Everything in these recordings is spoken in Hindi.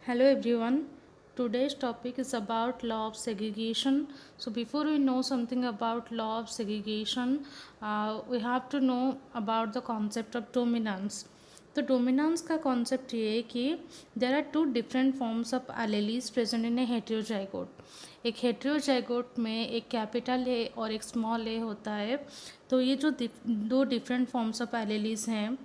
Hello everyone. Today's topic is about law of segregation. So before we know something about law of segregation, we have to know about the concept of dominance. तो डोमिनेंस का कॉन्सेप्ट ये है कि there are two different forms of alleles present in a heterozygote. एक हेटेरोजाइगोट में एक कैपिटल ए और एक स्मॉल ए होता है। तो ये जो दो डिफरेंट फॉर्म्स ऑफ एलेलीज हैं,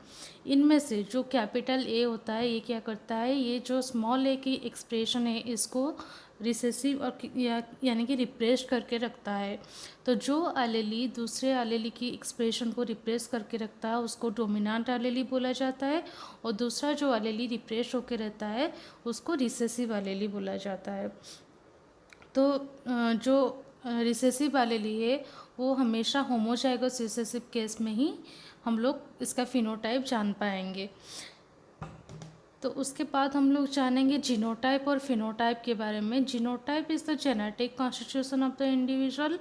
इनमें से जो कैपिटल ए होता है ये क्या करता है, ये जो स्मॉल ए की एक्सप्रेशन है इसको रिसेसिव और यानी कि रिप्रेस करके रखता है। तो जो एलेली दूसरे एलेली की एक्सप्रेशन को रिप्रेस करके रखता है उसको डोमिनेंट एलेली बोला जाता है, और दूसरा जो एलेली रिप्रेस होकर रहता है उसको रिसेसिव एलेली बोला जाता है। तो जो रिसेसिव एलेली है वो हमेशा होमोजाइगस रिसेसिव केस में ही हम लोग इसका फिनोटाइप जान पाएंगे। तो उसके बाद हम लोग जानेंगे जीनोटाइप और फिनोटाइप के बारे में। Genotype is the genetic constitution of the individual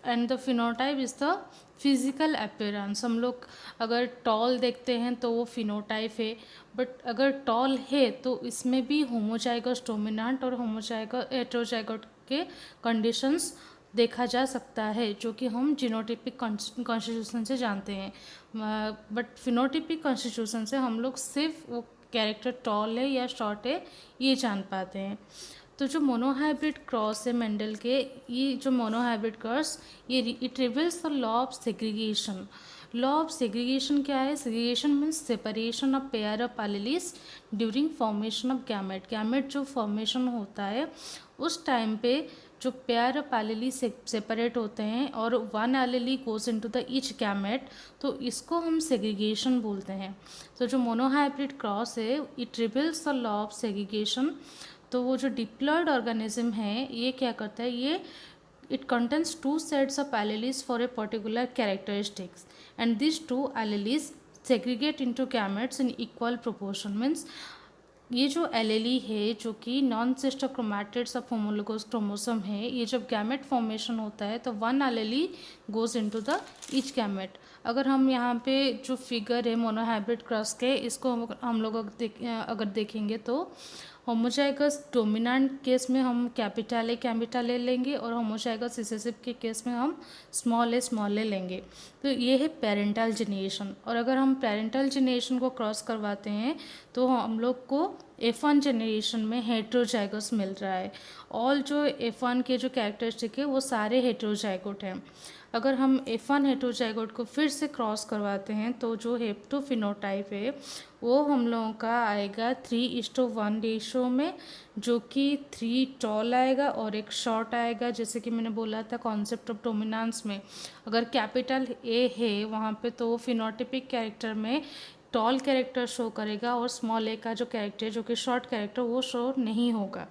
and the phenotype is the physical appearance. हम लोग अगर टॉल देखते हैं तो वो फिनोटाइप है, बट अगर टॉल है तो इसमें भी होमोजाइगस डोमिनेंट और होमोजाइगस हेटेरोजाइगोट के कंडीशंस देखा जा सकता है, जो कि हम जीनोटिपिक कॉन्स्टिट्यूशन से जानते हैं। बट फिनोटिपिक कॉन्स्टिट्यूशन से हम लोग सिर्फ वो कैरेक्टर टॉल है या शॉर्ट है ये जान पाते हैं। तो जो मोनोहाइब्रिड क्रॉस है मेंडल के, ये जो मोनोहाइब्रिड क्रॉस ये it reveals the law of segregation. Law of segregation क्या है? Segregation means separation of pair of एलेलीज during formation of gamete. Gamete जो फॉर्मेशन होता है उस टाइम पे जो पेयर ऑफ एलेली सेपरेट होते हैं और one allele goes into the each gamete, तो इसको हम सेग्रीगेशन बोलते हैं। तो जो मोनोहाइब्रिड क्रॉस है it reveals the law of segregation. तो वो जो डिप्लॉयड ऑर्गेनिज्म है ये क्या करता है, ये it contains two sets of alleles for a particular characteristics, and these two alleles segregate into gametes in equal proportion। means ये जो एलेली है जो कि non sister chromatids of homologous chromosome है, ये जब गैमेट फॉर्मेशन होता है तो one allele goes into the each gamete. अगर हम यहाँ पे जो फिगर है मोनोहाइब्रिड क्रॉस के, इसको हम लोग अगर देखेंगे तो होमोजाइगस डोमिनेंट केस में हम कैपिटल ए लेंगे और होमोजाइगस रिसेसिव के केस में हम स्मॉल ए लेंगे। तो ये है पेरेंटल जेनेरेशन। और अगर हम पेरेंटल जेनेरेशन को क्रॉस करवाते हैं तो हम लोग को F1 जेनरेशन में हेट्रोजाइगस मिल रहा है। ऑल जो F1 के जो कैरेक्टरिस्टिक है वो सारे हेट्रोजाइगोट हैं। अगर हम F1 हेट्रोजाइगोट को फिर से क्रॉस करवाते हैं तो जो हेप्टो फिनोटाइप है वो हम लोगों का आएगा 3:1 रेशो में, जो कि 3 टॉल आएगा और एक शॉर्ट आएगा। जैसे कि मैंने बोला था कॉन्सेप्ट ऑफ डोमिनेंस में, अगर कैपिटल ए है वहाँ पे तो वो फिनोटिपिक कैरेक्टर में टॉल कैरेक्टर शो करेगा और स्मॉल ए का जो कैरेक्टर जो कि शॉर्ट कैरेक्टर वो शो नहीं होगा।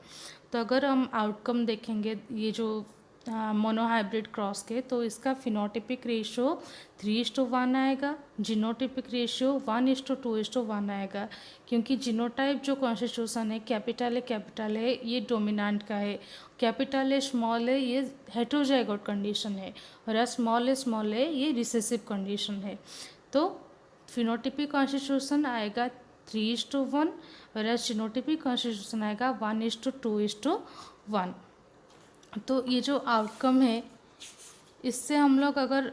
तो अगर हम आउटकम देखेंगे ये जो मोनोहाइब्रिड क्रॉस के, तो इसका फिनोटिपिक रेशियो 3:1 आएगा, जीनोटिपिक रेशियो 1:2:1 आएगा। क्योंकि जीनोटाइप जो कॉन्स्टिट्यूशन है कैपिटल है ये डोमिनेंट का है, कैपिटल है स्मॉल है ये हेटेरोजाइगोट कंडीशन है, और स्मॉल है ये रिसेसिव कंडीशन है। तो फिनोटिपिक कॉन्स्टिट्यूशन आएगा 3:1 और जीनोटिपिक कॉन्स्टिट्यूशन आएगा 1:2:1। तो ये जो आउटकम है इससे हम लोग अगर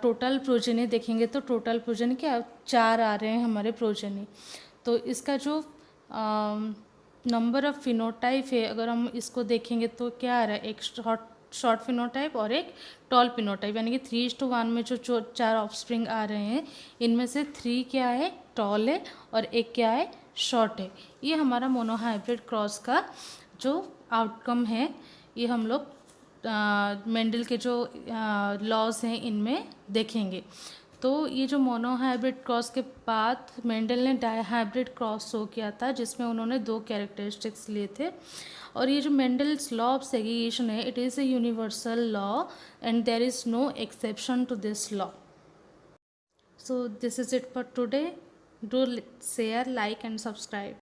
टोटल प्रोजेनी देखेंगे तो टोटल प्रोजेनी क्या 4 आ रहे हैं हमारे प्रोजेनी। तो इसका जो नंबर ऑफ फिनोटाइप है अगर हम इसको देखेंगे तो क्या आ रहा है, एक शॉर्ट फिनोटाइप और एक टॉल फिनोटाइप, यानी कि 3:1 में जो 4 ऑफस्प्रिंग आ रहे हैं इनमें से 3 क्या है टॉल है और एक क्या है शॉर्ट है। ये हमारा मोनोहाइब्रिड क्रॉस का जो आउटकम है ये हम लोग मेंडल के जो लॉज हैं इनमें देखेंगे। तो ये जो मोनोहाइब्रिड क्रॉस के बाद मेंडल ने डाईहाइब्रिड क्रॉस शो किया था जिसमें उन्होंने 2 कैरेक्टरिस्टिक्स लिए थे। और ये जो मेंडल्स लॉ ऑफ सेग्रीगेशन है it is a universal law and there is no exception to this law. So this is it for today. Do share, like and subscribe.